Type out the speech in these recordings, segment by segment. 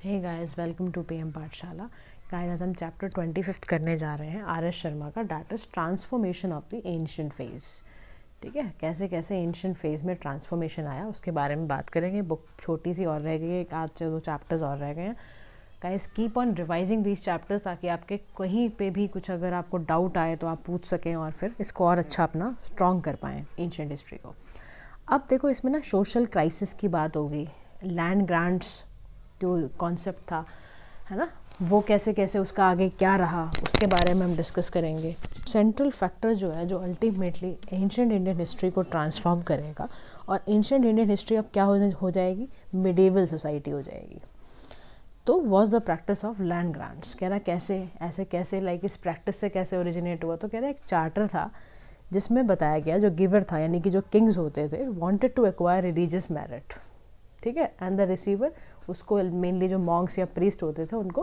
Hey guys, welcome to PM Pathshala. Guys, आज हम chapter 25 करने जा रहे हैं आर एस शर्मा का, that is transformation of the ancient phase. ठीक है, कैसे कैसे एंशिएंट फेज में ट्रांसफॉर्मेशन आया उसके बारे में बात करेंगे। बुक छोटी सी और रह गई है, एक आध दो चैप्टर्स और रह गए हैं। Guys, keep on revising these chapters ताकि आपके कहीं पे भी कुछ अगर आपको डाउट आए तो आप पूछ सकें और फिर इसको और अच्छा अपना स्ट्रॉन्ग कर पाएँ एंशिएंट हिस्ट्री को। अब देखो, इसमें ना सोशल क्राइसिस की बात होगी, लैंड ग्रांट्स जो कॉन्सेप्ट था, है ना, वो कैसे कैसे उसका आगे क्या रहा उसके बारे में हम डिस्कस करेंगे। सेंट्रल फैक्टर जो है, जो अल्टीमेटली एंशिएंट इंडियन हिस्ट्री को ट्रांसफॉर्म करेगा, और एंशिएंट इंडियन हिस्ट्री अब क्या हो जाएगी, मिडिवल सोसाइटी हो जाएगी। तो was the practice of land grants. कह रहा कैसे ऐसे कैसे, लाइक इस प्रैक्टिस से कैसे ओरिजिनेट हुआ। तो कह रहा एक चार्टर था जिसमें बताया गया, जो गिवर था यानी कि जो किंग्स होते थे, wanted to acquire religious merit, ठीक है, एंड द रिसीवर, उसको मेनली जो मॉन्क्स या प्रीस्ट होते थे उनको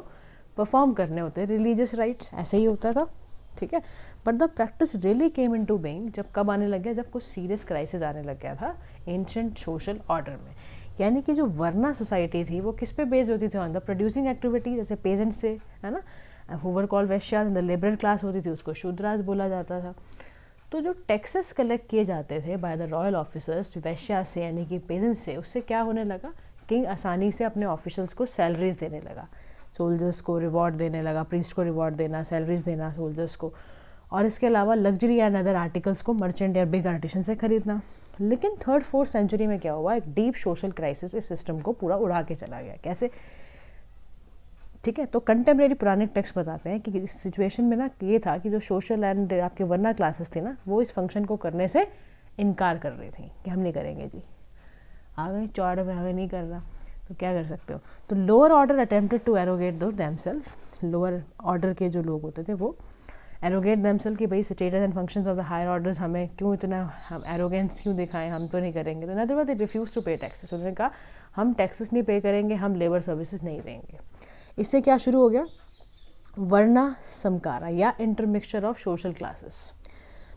परफॉर्म करने होते हैं रिलीजियस राइट्स, ऐसे ही होता था। ठीक है, but the practice really came into being जब कब आने लग गया, जब कुछ सीरियस क्राइसिस आने लग गया था एंशिएंट सोशल ऑर्डर में। यानी कि जो वर्ना सोसाइटी थी वो किस पे बेस्ड होती थी, ऑन द प्रोड्यूसिंग एक्टिविटी, जैसे पेजेंट्स से, है ना, who were called Vaishyas, the liberal class होती थी उसको शूद्रास बोला जाता था। तो जो टैक्सेस कलेक्ट किए जाते थे बाय द रॉयल ऑफिसर्स वैश्या से यानी कि पेजेंट्स से, उससे क्या होने लगा, किंग आसानी से अपने ऑफिशियल्स को सैलरीज देने लगा, सोल्जर्स को रिवॉर्ड देने लगा, प्रीस्ट को रिवॉर्ड देना, सैलरीज देना सोल्जर्स को, और इसके अलावा लग्जरी एंड अदर आर्टिकल्स को मर्चेंट या बिग आर्टिशन से खरीदना। लेकिन 3rd-4th सेंचुरी में क्या हुआ, एक डीप सोशल क्राइसिस इस सिस्टम को पूरा उड़ा के चला गया। कैसे, ठीक है, तो कंटेम्प्रेरी पुराने टेक्स्ट बताते हैं कि इस सिचुएशन में ना ये था कि जो सोशल एंड आपके वर्ना क्लासेस थे ना, वो इस फंक्शन को करने से इनकार कर रही थी कि हम नहीं करेंगे जी, आ गए चौड़ में, हमें नहीं कर रहा, तो क्या कर सकते हो। तो lower order attempted to arrogate दो देमसेल्फ, लोअर ऑर्डर के जो लोग होते थे वो एरोगेट देमसेल्फ कि भाई status and functions of the higher orders, हमें क्यों इतना हम एरोगेंस क्यों दिखाएं, हम तो नहीं करेंगे। तो नदर दे रिफ्यूज टू पे टैक्सेस, उन्होंने कहा हम टैक्सेस नहीं पे करेंगे, हम लेबर सर्विसेज नहीं देंगे। इससे क्या शुरू हो गया, वर्ना समकारा या इंटरमिक्सचर ऑफ सोशल क्लासेस।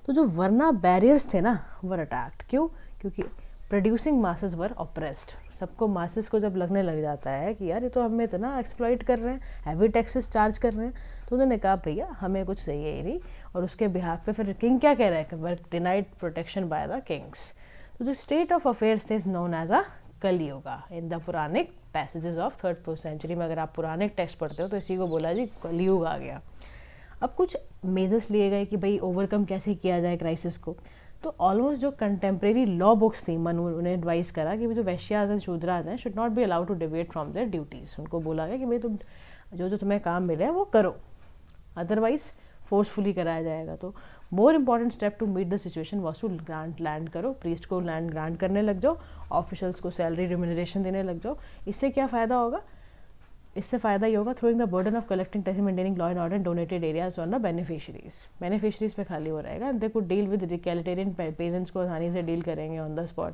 तो जो वर्ना बैरियर्स थे ना वर अटैक्ड, क्यों, क्योंकि प्रोड्यूसिंग मासेस वर ऑप्रेस्ड। सबको मासेस को जब लगने लग जाता है कि यार ये तो हमें इतना एक्सप्लॉइट कर रहे हैं, हैवी टैक्सेस चार्ज कर रहे हैं, तो उन्होंने कहा भैया हमें कुछ सही है ही नहीं। और उसके बिहाफ पे फिर किंग क्या कह रहा है, work denied protection by the kings. तो जो स्टेट ऑफ अफेयर्स थे is known as a Kaliyuga in the Puranic passages of 3rd-4th century में। अगर आप पुराने टेक्स्ट पढ़ते हो तो इसी को बोला जी कलयुग आ गया। अब कुछ मेजर्स लिए गए कि भाई ओवरकम कैसे किया जाए क्राइसिस को। तो ऑलमोस्ट जो कंटेम्प्रेरी लॉ बुक्स थी, मनु उन्हें एडवाइस करा कि जो वैश्याज एंड शूद्राज हैं should not be allowed to deviate from their duties. उनको बोला गया कि भाई तुम जो तुम्हें काम मिले हैं वो करो, अदरवाइज फोर्सफुली कराया जाएगा। तो more important step to meet the situation was to grant land करो, प्रीस्ट को लैंड ग्रांट करने लग जाओ, ऑफिशियल्स को सैलरी रिम्यूनरेशन देने लग जाओ। इससे क्या फ़ायदा होगा, इससे फ़ायदा ये होगा, throwing the burden of collecting tax, maintaining law and order, donated areas on the beneficiaries पे खाली हो रहेगा। They could deal with recalcitrant peasants को आसानी से डील करेंगे ऑन द स्पॉट।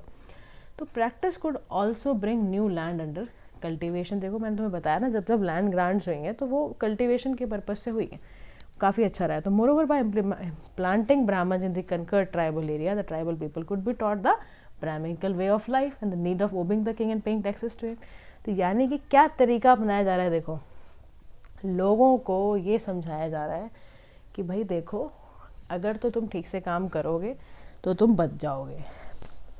तो practice could also bring new land under cultivation. देखो मैंने तुम्हें बताया ना, जब जब लैंड ग्रांट्स हुई हैं तो वो कल्टिवेशन के पर्पज से हुई हैं, काफ़ी अच्छा रहा है। तो more over by planting Brahmin in the conquered tribal area, the tribal people could be taught the Brahmanical way of life and the need of obeying the king and paying taxes to him. तो यानी कि क्या तरीका अपनाया जा रहा है, देखो लोगों को ये समझाया जा रहा है कि भाई देखो, अगर तो तुम ठीक से काम करोगे तो तुम बच जाओगे।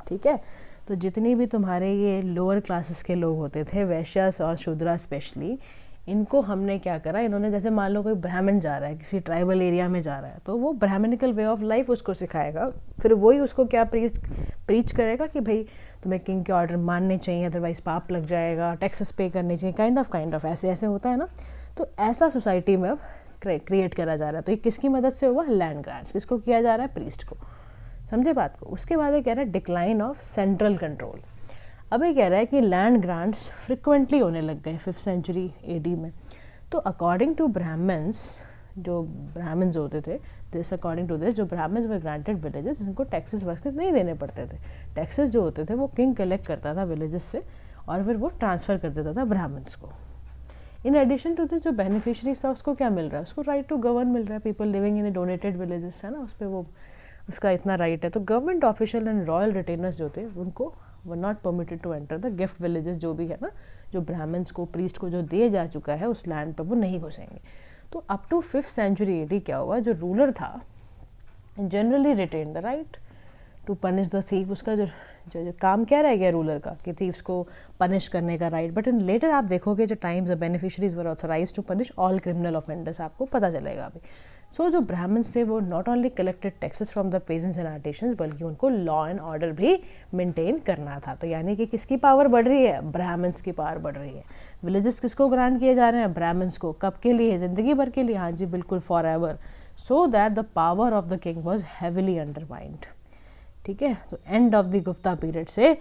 ठीक है, तो जितनी भी तुम्हारे ये लोअर क्लासेस के लोग होते थे, वैश्यास और शूद्रा स्पेशली, इनको हमने क्या करा, इन्होंने जैसे मान लो कोई ब्राह्मण जा रहा है किसी ट्राइबल एरिया में जा रहा है, तो वो ब्राह्मणिकल वे ऑफ लाइफ उसको सिखाएगा, फिर वही उसको क्या प्रीच करेगा कि भाई तुम्हें किंग के ऑर्डर मानने चाहिए, अदरवाइज पाप लग जाएगा, टैक्सेस पे करने चाहिए, काइंड ऑफ ऐसे ऐसे होता है ना। तो ऐसा सोसाइटी में अब क्रिएट करा जा रहा है। तो ये किसकी मदद से हुआ, लैंड ग्रांट्स। किसको किया जा रहा है, प्रीस्ट को। समझे बात को। उसके बाद ये कह रहा है डिक्लाइन ऑफ सेंट्रल कंट्रोल। अब ये कह रहा है कि लैंड ग्रांट्स फ्रिक्वेंटली होने लग गए 5th सेंचुरी AD में। तो अकॉर्डिंग टू ब्राह्मण्स, जो ब्राह्मण्स होते थे, दिस अकॉर्डिंग टू दिस, जो ब्राह्मण्स वर ग्रांटेड विलेजेस जिनको टैक्सेस वैक्सेस नहीं देने पड़ते थे। टैक्सेस जो होते थे वो किंग कलेक्ट करता था विलेजेस से और फिर वो ट्रांसफ़र कर देता था ब्राह्मण्स को। इन एडिशन टू दिस, जो बेनिफिशरीज था उसको क्या मिल रहा है, उसको राइट टू गवर्न मिल रहा है। People living in the donated villages, है ना, उस पर वो उसका इतना राइट है। तो government official and royal retainers जो थे उनको were not permitted to enter the gift villages, जो भी है ना, जो ब्राह्मण्स को, प्रीस्ट को जो दिए जा चुका है उस लैंड पर वो नहीं घुसेंगे। तो up to 5th century AD क्या हुआ, जो रूलर था generally retain the right to punish the thief. उसका जो काम क्या रह गया रूलर का कि थीव्स को पनिश करने का राइट। बट इन लेटर आप देखोगे जो times the beneficiaries were authorise to punish all criminal offenders, आपको पता चलेगा अभी। सो जो ब्राह्मण्स थे वो not only collected taxes from the peasants and artisans, बल्कि उनको लॉ एंड ऑर्डर भी मेंटेन करना था। तो यानी कि किसकी पावर बढ़ रही है, ब्राह्मण्स की पावर बढ़ रही है। विलेजेस किसको ग्रांट किए जा रहे हैं, ब्राह्मण्स को। कब के लिए, जिंदगी भर के लिए, हाँ जी बिल्कुल, for ever. So that the power of the king was heavily undermined. ठीक है, तो end of the Gupta period से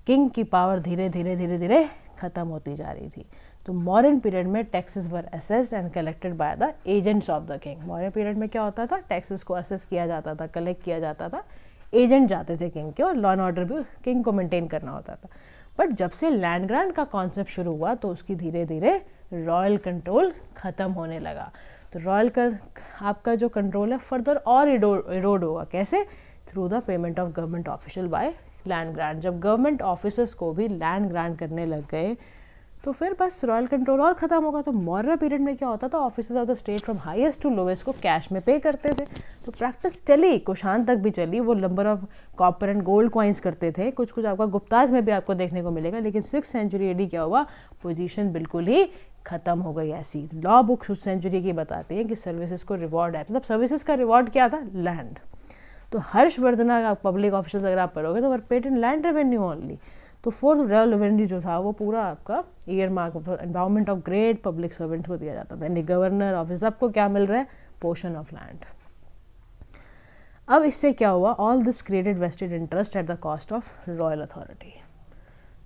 किंग की पावर धीरे धीरे धीरे धीरे खत्म होती जा रही थी। तो मॉडर्न पीरियड में taxes were assessed and collected by the agents of the king. Modern period में क्या होता था, टैक्सेस को असेस किया जाता था, कलेक्ट किया जाता था, एजेंट जाते थे किंग के, और लॉ एंड ऑर्डर भी किंग को मेंटेन करना होता था। बट जब से लैंड ग्रांट का कॉन्सेप्ट शुरू हुआ तो उसकी धीरे धीरे रॉयल कंट्रोल खत्म होने लगा। तो रॉयल का आपका जो कंट्रोल है फर्दर और इरोड होगा। कैसे, through the payment of government official by land grant. जब गवर्नमेंट ऑफिसर्स को भी लैंड ग्रांट करने लग गए तो फिर बस रॉयल कंट्रोल और ख़त्म होगा। तो मौर्य पीरियड में क्या होता था, officers of the state from highest to lowest को कैश में पे करते थे। तो प्रैक्टिस चली, कुशान तक भी चली। वो number of copper and gold coins करते थे, कुछ कुछ आपका गुप्ताज में भी आपको देखने को मिलेगा। लेकिन 6th सेंचुरी एडी क्या हुआ, पोजीशन बिल्कुल ही खत्म हो गई ऐसी। लॉ बुक्स उस सेंचुरी की बताती हैं कि सर्विसेज को रिवॉर्ड है, मतलब सर्विसेज का रिवॉर्ड क्या था, लैंड। तो हर्षवर्धना का पब्लिक ऑफिसर्स अगर आप पढ़ोगे तो वर paid in land revenue only. तो 4th रॉयल रेवेन्यू जो था वो पूरा आपका year mark endowment of great public servants को दिया जाता था। यानी गवर्नर, ऑफिस, सबको क्या मिल रहा है, पोर्शन ऑफ लैंड। अब इससे क्या हुआ, all this created vested interest at the cost of royal authority.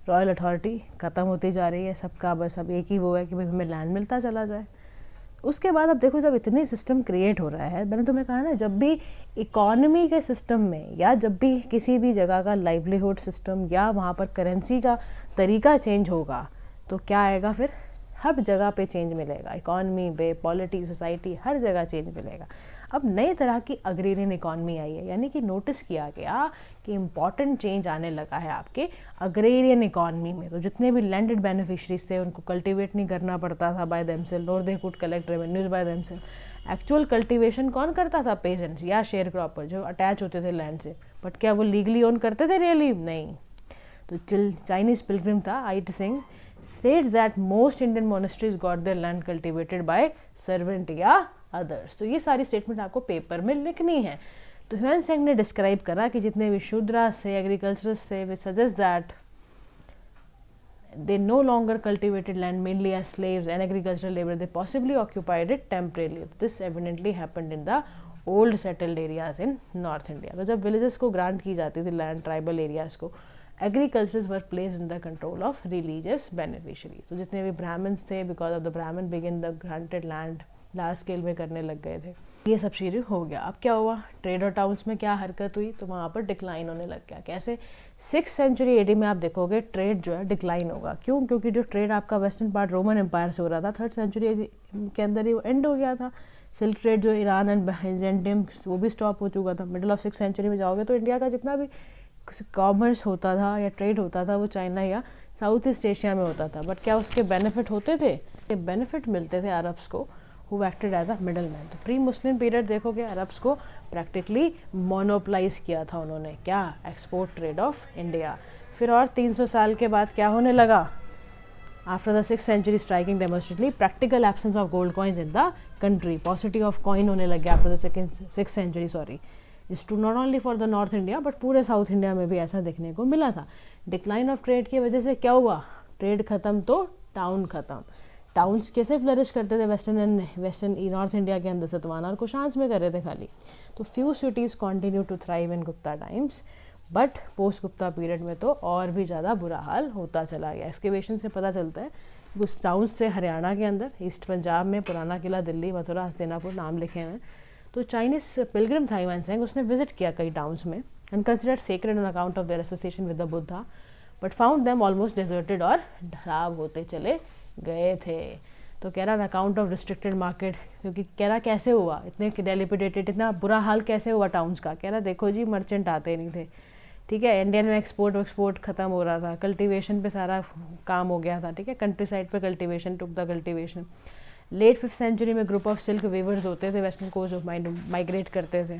Royal authority खत्म होती जा रही है, सबका बस अब एक ही वो है कि भाई हमें लैंड मिलता चला जाए। उसके बाद अब देखो, जब इतनी सिस्टम क्रिएट हो रहा है, मैंने तुम्हें कहा ना, जब भी इकोनॉमी के सिस्टम में या जब भी किसी भी जगह का लाइवलीहुड सिस्टम या वहाँ पर करेंसी का तरीका चेंज होगा तो क्या आएगा, फिर हर जगह पे चेंज मिलेगा। इकॉनमी पे, पॉलिटी, सोसाइटी, हर जगह चेंज मिलेगा। अब नई तरह की अग्रेरियन इकॉनमी आई है, यानी कि नोटिस किया गया कि इम्पॉर्टेंट चेंज आने लगा है आपके अग्रेरियन इकॉनमी में। तो जितने भी लैंडेड बेनिफिशरीज थे उनको कल्टीवेट नहीं करना पड़ता था by themselves, nor they could collect revenues by themselves. Actual cultivation कौन करता था, पेजेंट्स या शेयर क्रॉपर जो अटैच होते थे लैंड से। बट क्या वो लीगली ओन करते थे रियली, नहीं। तो चाइनीज पिलग्रिम था आइट Singh states that most Indian monasteries got their land cultivated by servant या others। तो ये सारी स्टेटमेंट आपको पेपर में लिखनी है। तो ह्यूएन सेंग ने डिस्क्राइब करा कि जितने भी शूद्रास थे, एग्रीकल्चरस थे, which suggests that they no longer cultivated land mainly as slaves and agricultural labor, they possibly occupied it temporarily। This evidently happened in the old settled areas in North India। तो जब villages को grant की जाती थी land, tribal areas को, agricultures were place in the control of religious beneficiary. तो जितने भी ब्राह्मण्स थे, बिकॉज ऑफ द ब्राह्मण begin the granted land large scale में करने लग गए थे। ये सब शुरू हो गया। अब क्या हुआ, ट्रेड और टाउन्स में क्या हरकत हुई, तो वहाँ पर डिक्लाइन होने लग गया। कैसे, 6th सेंचुरी एडी में आप देखोगे ट्रेड जो है डिक्लाइन होगा। क्यों, क्योंकि जो ट्रेड आपका वेस्टर्न पार्ट रोमन एम्पायर से हो रहा था 3rd सेंचुरी के अंदर ही वो एंड हो गया था। सिल्क ट्रेड जो ईरान एंड बैजेंटियम वो भी स्टॉप हो चुका था। मिडिल ऑफ 6th सेंचुरी में जाओगे तो इंडिया का जितना भी कॉमर्स होता था या ट्रेड होता था वो चाइना या साउथ ईस्ट एशिया में होता था। बट क्या उसके बेनिफिट होते थे, ये बेनिफिट मिलते थे अरब्स को, who acted as a middle man. तो प्री मुस्लिम पीरियड देखोगे अरब्स को प्रैक्टिकली मोनोपलाइज किया था उन्होंने, क्या, एक्सपोर्ट ट्रेड ऑफ इंडिया। फिर और 300 साल के बाद क्या होने लगा, after the 6th century striking demonstrably practical absence of gold coins in the country, paucity of coin होने लग गया after the 6th century. Sorry, is too not only for the North India but पूरे South India में भी ऐसा देखने को मिला था। डिक्लाइन ऑफ ट्रेड की वजह से क्या हुआ, ट्रेड खत्म तो टाउन खत्म। टाउन्स कैसे फ्लरिश करते थे वेस्टर्न नॉर्थ इंडिया के अंदर, सतवाना और कुशांस में कर रहे थे खाली। तो few cities continue to thrive in Gupta times, but post Gupta period में तो और भी ज़्यादा बुरा हाल होता चला गया। एक्सकेवेशन से पता चलता है कुछ टाउन्स थे हरियाणा के अंदर, ईस्ट पंजाब में, पुराना किला दिल्ली, मथुरा, हस्तिनापुर नाम लिखे हुए हैं। तो चाइनीज पिलग्रिम था ह्यूएन सेंग, उसने विजिट किया कई टाउन्स में and considered sacred on account of their association with the Buddha, but found them almost deserted और खराब होते चले गए थे। तो कह रहा अकाउंट ऑफ रिस्ट्रिक्टेड मार्केट, क्योंकि कह रहा कैसे हुआ, इतने डिलिपिडेटेड, इतना बुरा हाल कैसे हुआ टाउन्स का। कह रहा देखो जी मर्चेंट आते नहीं थे, ठीक है। इंडिया में एक्सपोर्ट ख़त्म हो रहा था, कल्टीवेशन पे सारा काम हो गया था, ठीक है। कंट्री साइड पे cultivation took the cultivation. Late 5th century में ग्रुप ऑफ सिल्क वीवर्स होते थे वेस्टर्न कोस्ट जो माइग्रेट करते थे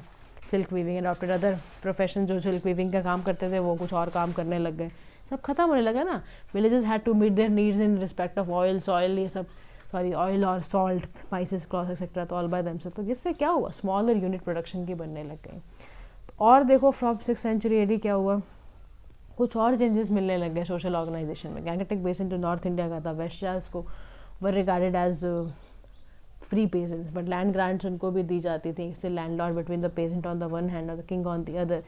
silk weaving and after other profession जो सिल्क वीविंग का काम करते थे वो कुछ और काम करने लग गए, सब खत्म होने लगा ना। Villages had to meet their needs in respect of oil soil, ये सब सॉरी ऑयल और सॉल्ट स्पाइसेस क्रॉस एक्सेट्रा तो ऑल बाय देमसेल्फ। तो जिससे क्या हुआ, स्मॉलर यूनिट प्रोडक्शन की बनने लग गई। और देखो फ्रॉम 6th सेंचुरी एडी क्या हुआ, कुछ और चेंजेस मिलने लग गए सोशल ऑर्गेनाइजेशन में। Gangetic basin to North India का था, वेश्यास को were regarded as free peasants but land grants उनको भी दी जाती थी, इससे landlord between the peasant on the one hand और the king on the other.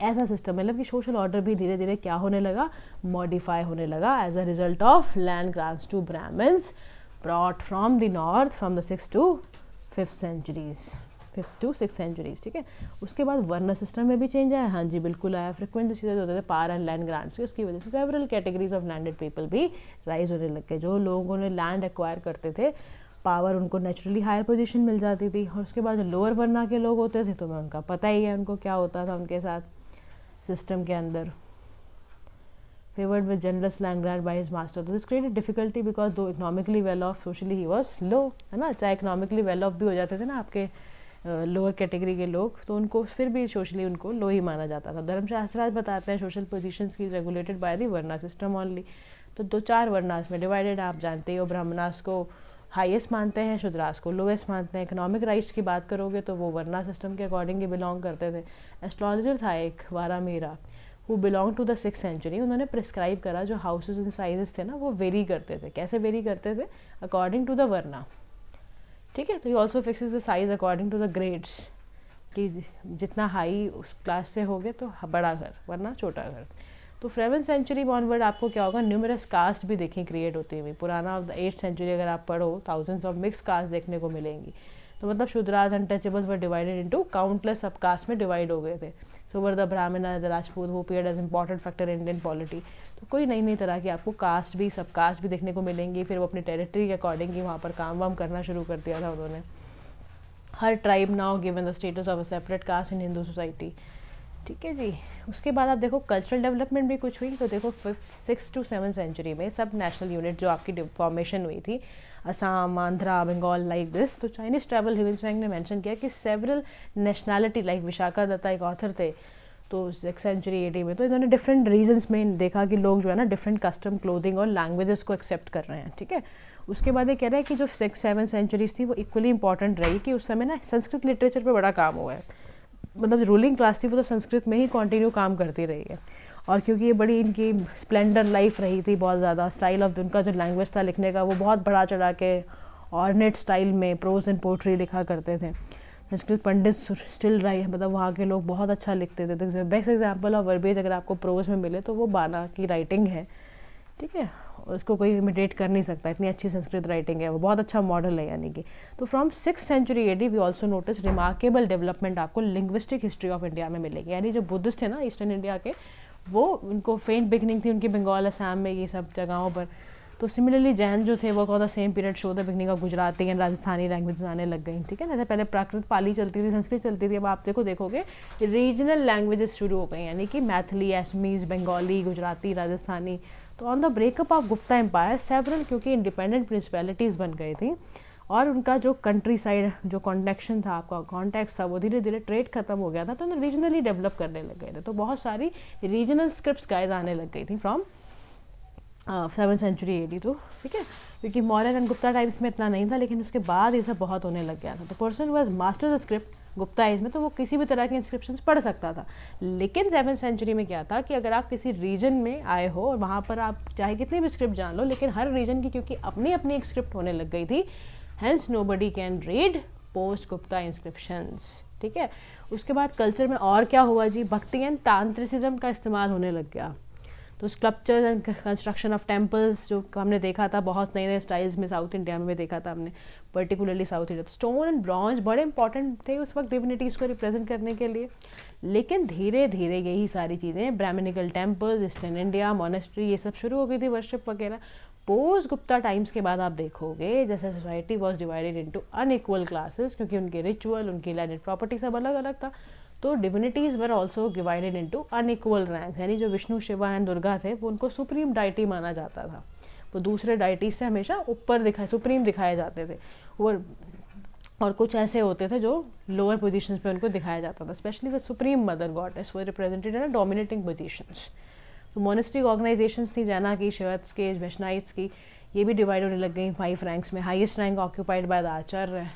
ऐसा सिस्टम मतलब कि सोशल ऑर्डर भी धीरे धीरे क्या होने लगा, मॉडिफाई होने लगा as a result of land grants to Brahmans brought from the north from the 6th to 5th centuries, 5th to 6th centuries, ठीक है। उसके बाद वर्ण सिस्टम में भी चेंज आया, हाँ जी बिल्कुल आया। फ्रिक्वेंट चीज़ें होते थे पार एंड लैंड ग्रांट्स की, उसकी वजह से several categories of landed people भी राइज होने लग गए। जो लोगों ने लैंड एक्वायर करते थे, पावर उनको नेचुरली हायर पोजीशन मिल जाती थी। और उसके बाद जो लोअर वर्ना के लोग होते थे, तुम्हें उनका पता ही है उनको क्या होता था उनके साथ सिस्टम के अंदर। Favoured with generous land grant by his master, तो दिस क्रिएटेड डिफिकल्टी बिकॉज दो economically well of socially he was लो, है ना। चाहे इकोनॉमिकली वेल ऑफ भी हो जाते थे ना आपके लोअर कैटेगरी के लोग, तो उनको फिर भी सोशली उनको लो ही माना जाता था। धर्मशास्त्र आज बताते हैं सोशल पोजीशंस की regulated by the varna system only. तो 2-4 वर्नास में डिवाइडेड, आप जानते हो। ब्राह्मणास को हाईएस्ट मानते हैं, शूद्रास को लोएस्ट मानते हैं। इकोनॉमिक राइट्स की बात करोगे तो वो वर्ना सिस्टम के अकॉर्डिंग ही बिलोंग करते थे। एस्ट्रोलॉजर था एक Varahamihira who belong to the 6th century, उन्होंने प्रिस्क्राइब करा जो हाउसेज एंड साइजेस थे ना वो वेरी करते थे। कैसे वेरी करते थे, अकॉर्डिंग टू द वर्ना, ठीक है। तो he also fixes the size according to the grades, कि जितना हाई उस क्लास से होगे तो बड़ा घर वरना छोटा घर। तो 7th सेंचुरी ऑनवर्ड आपको क्या होगा, न्यूमरस कास्ट भी देखें क्रिएट होती हुई। पुराना 8th सेंचुरी अगर आप पढ़ो, थाउजेंड्स ऑफ मिक्स कास्ट देखने को मिलेंगी। तो मतलब Shudras untouchables were divided into countless sub caste में डिवाइड हो गए थे। So were the Brahman the Rajput who appeared as important factor in Indian polity. तो कोई नई नई तरह की आपको कास्ट भी सब कास्ट भी देखने को मिलेंगी। फिर वो अपनी टेरिटरी के अकॉर्डिंग ही वहाँ पर काम वाम करना शुरू कर दिया था उन्होंने। हर tribe now given the status of a separate caste in Hindu society, ठीक है जी। उसके बाद आप देखो कल्चरल डेवलपमेंट भी कुछ हुई। तो देखो 6th to 7th सेंचुरी में सब नेशनल यूनिट जो आपकी फॉर्मेशन हुई थी, असम, आंध्रा, बंगाल, लाइक दिस। तो चाइनीज ट्रैवल हिविंसवैंग ने मेंशन किया कि several nationality like Vishakha Datta एक ऑथर थे, तो 6th सेंचुरी AD में। तो इन्होंने डिफरेंट रीजन्स में देखा कि लोग जो है ना डिफरेंट कस्टम, क्लोथिंग और लैंग्वेजेस को एक्सेप्ट कर रहे हैं, ठीक है। उसके बाद ये कह रहा है कि जो 6th-7th सेंचुरीज थी वो इक्वली इंपॉर्टेंट रही, कि उस समय ना संस्कृत लिटरेचर पे बड़ा काम हुआ है। मतलब रूलिंग क्लास थी वो तो संस्कृत में ही कंटिन्यू काम करती रही है। और क्योंकि ये बड़ी इनकी स्प्लेंडर लाइफ रही थी, बहुत ज़्यादा स्टाइल ऑफ उनका जो लैंग्वेज था लिखने का वो बहुत बढ़ा चढ़ा के ऑर्नेट स्टाइल में प्रोज एंड पोट्री लिखा करते थे। संस्कृत पंडित स्टिल रही, मतलब वहाँ के लोग बहुत अच्छा लिखते थे। तो बेस्ट एग्जाम्पल ऑफ वर्बेज अगर आपको प्रोज में मिले तो वो बाना की राइटिंग है, ठीक है। उसको कोई इमिटेट कर नहीं सकता, इतनी अच्छी संस्कृत राइटिंग है, वो बहुत अच्छा मॉडल है यानी कि। तो from 6th century AD we also notice remarkable development आपको लिंग्विस्टिक हिस्ट्री ऑफ इंडिया में मिलेगी। यानी जो बुद्धिस्ट है ना ईस्टर्न इंडिया के, वो उनको फेंट बिगनिंग थी उनकी बंगाल, असम में, ये सब जगहों पर। तो सिमिलरली जैन जो थे वो call the same period show the beginning of Gujarati and Rajasthani language आने लग गई, ठीक है ना। पहले प्राकृत पाली चलती थी, संस्कृत चलती थी, अब आप देखोगे रीजनल लैंग्वेजेस शुरू हो गई, यानी कि मैथिली, असमीज, बंगाली, गुजराती, राजस्थानी। तो on the breakup of Gupta empire several, क्योंकि इंडिपेंडेंट प्रिंसिपैलिटीज़ बन गई थी और उनका जो कंट्री साइड जो कॉन्टेक्शन था, आपका कॉन्टैक्ट था, वो धीरे धीरे ट्रेड खत्म हो गया था, तो उन्हें रीजनली डेवलप करने लग गए थे। तो बहुत सारी रीजनल स्क्रिप्ट्स गाइज आने लग गई थी फ्रॉम 7th सेंचुरी AD, तो ठीक है। क्योंकि मौर्य एंड गुप्ता टाइम्स में इतना नहीं था, लेकिन उसके बाद ये सब बहुत होने लग गया था। तो person was master the script Gupta age में, तो वो किसी भी तरह के इंस्क्रिप्शंस पढ़ सकता था। लेकिन 7th सेंचुरी में क्या था कि अगर आप किसी रीजन में आए हो और वहाँ पर आप चाहे कितनी भी स्क्रिप्ट जान लो, लेकिन हर रीजन की क्योंकि अपनी अपनी एक स्क्रिप्ट होने लग गई थी, hence nobody can read post Gupta inscriptions, ठीक है। उसके बाद कल्चर में और क्या हुआ जी, भक्ति एंड तांत्रिसिज्म का इस्तेमाल होने लग गया। तो sculptures and construction of temples जो हमने देखा था बहुत नए नए स्टाइल्स में साउथ इंडिया में भी देखा था हमने, पर्टिकुलरली साउथ इंडिया। तो स्टोन एंड ब्रॉन्ज बड़े इंपॉर्टेंट थे उस वक्त डिविनिटीज़ को रिप्रेजेंट करने के लिए। लेकिन धीरे धीरे यही सारी चीज़ें, Brahmanical temples, eastern India, monastery, ये सब शुरू हो गई थी, वर्शिप वगैरह। पोस्ट गुप्ता टाइम्स के बाद आप देखोगे जैसे society was divided into unequal classes, क्योंकि उनके रिचुअल, उनकी लैंडेड प्रॉपर्टी सब अलग अलग था। तो divinities were also divided into unequal rank, यानी जो विष्णु शिवा एंड दुर्गा थे वो उनको सुप्रीम डाइटी माना जाता था, वो दूसरे डाइटी से हमेशा ऊपर सुप्रीम दिखाए जाते थे। और कुछ ऐसे होते थे जो लोअर पोजीशंस पे उनको दिखाया जाता था, specially the supreme mother goddess वो रिप्रेजेंटेड इन डोमिनेटिंग पोजीशंस। तो मोनेस्टिक ऑर्गेनाइजेशंस थी जैना की, शिवत्स के, वैष्णवाइट्स की, ये भी डिवाइड होने लग गई 5 रैंक्स में। Highest rank occupied by the acharya,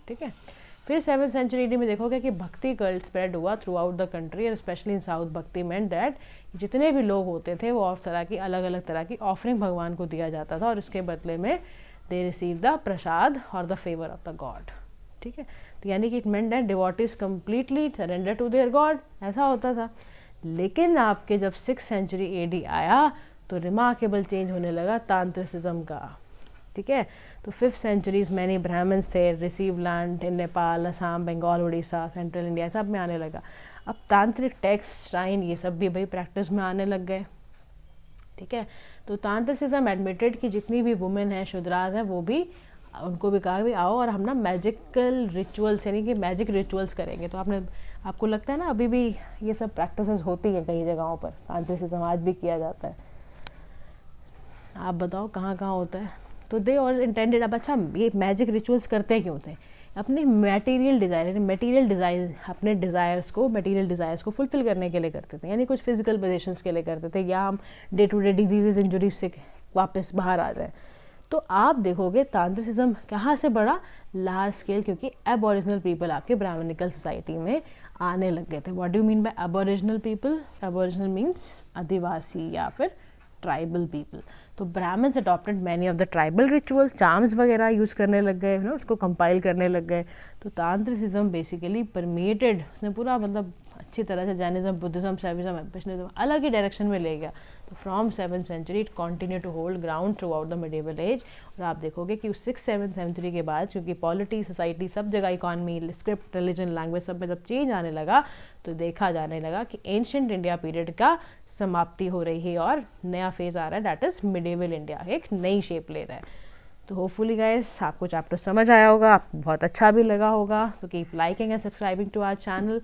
ठीक है। फिर 7th सेंचुरी में देखोगे कि भक्ति कल्ट स्प्रेड हुआ थ्रू आउट द कंट्री और specially in South. Bhakti meant that जितने भी लोग होते थे वो और तरह की अलग अलग तरह की ऑफरिंग भगवान को दिया जाता था और उसके बदले में दे रिसीव द प्रसाद और the favour of the god, ठीक है। तो यानी कि it meant that devotees completely surrender to their god, ऐसा होता था। लेकिन आपके जब 6th सेंचुरी AD आया तो रिमार्केबल चेंज होने लगा तांत्रिसिज्म का, ठीक है। तो 5th सेंचुरीज मैनी ब्राह्मण्स थे, receive land in Nepal, Assam, Bengal, Orissa, central India, सब में आने लगा। अब तांत्रिक टेक्स्ट, श्राइन, ये सब भी भाई प्रैक्टिस में आने लग गए, ठीक है। तो तांत्रिसिज्म एडमिटेड कि जितनी भी वुमेन हैं, शूद्राज हैं, वो भी, उनको भी कहा भी आओ और हम ना मैजिकल रिचुअल्स यानी कि मैजिक रिचुअल्स करेंगे। तो आपको लगता है ना अभी भी ये सब प्रैक्टिसेस होती हैं कई जगहों पर, तांत्रिसिज्म आज भी किया जाता है। आप बताओ कहाँ कहाँ होता है। तो दे और इंटेंडेड, अब अच्छा ये मैजिक रिचुअल्स करते क्यों थे? अपने मटेरियल डिज़ायर अपने डिज़ायर्स को, मटेरियल डिज़ायर्स को फुलफिल करने के लिए करते थे, यानी कुछ फिजिकल पोजिशंस के लिए करते थे, या हम day to day diseases injuries से वापस बाहर आ जाए। तो आप देखोगे तांत्रिसिज्म कहाँ से बढ़ा, लार्ज स्केल, क्योंकि एबोरिजिनल पीपल आपके ब्राह्मणिकल सोसाइटी में आने लग गए थे। What do you mean by aboriginal people? Aboriginal means Adivasi या फिर ट्राइबल पीपल। तो Brahmins adopted many of the tribal rituals, charms वगैरह यूज़ करने लग गए, ना उसको कंपाइल करने लग गए। तो तांत्रिसिज्म बेसिकली परमेटेड, उसने पूरा मतलब अच्छी तरह से जैनिज्म, बुद्धिज्म, शैविज्म, एम्पिरिकलिज्म अलग ही डायरेक्शन में ले गया। तो from 7th century it continue to hold ground throughout the medieval age. और आप देखोगे कि 6th-7th सेंचुरी के बाद क्योंकि पॉलिटी, सोसाइटी, सब जगह इकॉनमी, स्क्रिप्ट, रिलीजन, लैंग्वेज सब में जब चेंज आने लगा तो देखा जाने लगा कि एंशिएंट इंडिया पीरियड का समाप्ति हो रही है और नया फेज आ रहा है, दैट इज मिडिवल इंडिया, एक नई शेप ले रहा है। तो होपफुली गाइस आपको चैप्टर समझ आया होगा, आपको बहुत अच्छा भी लगा होगा। तो keep liking and subscribing to our channel.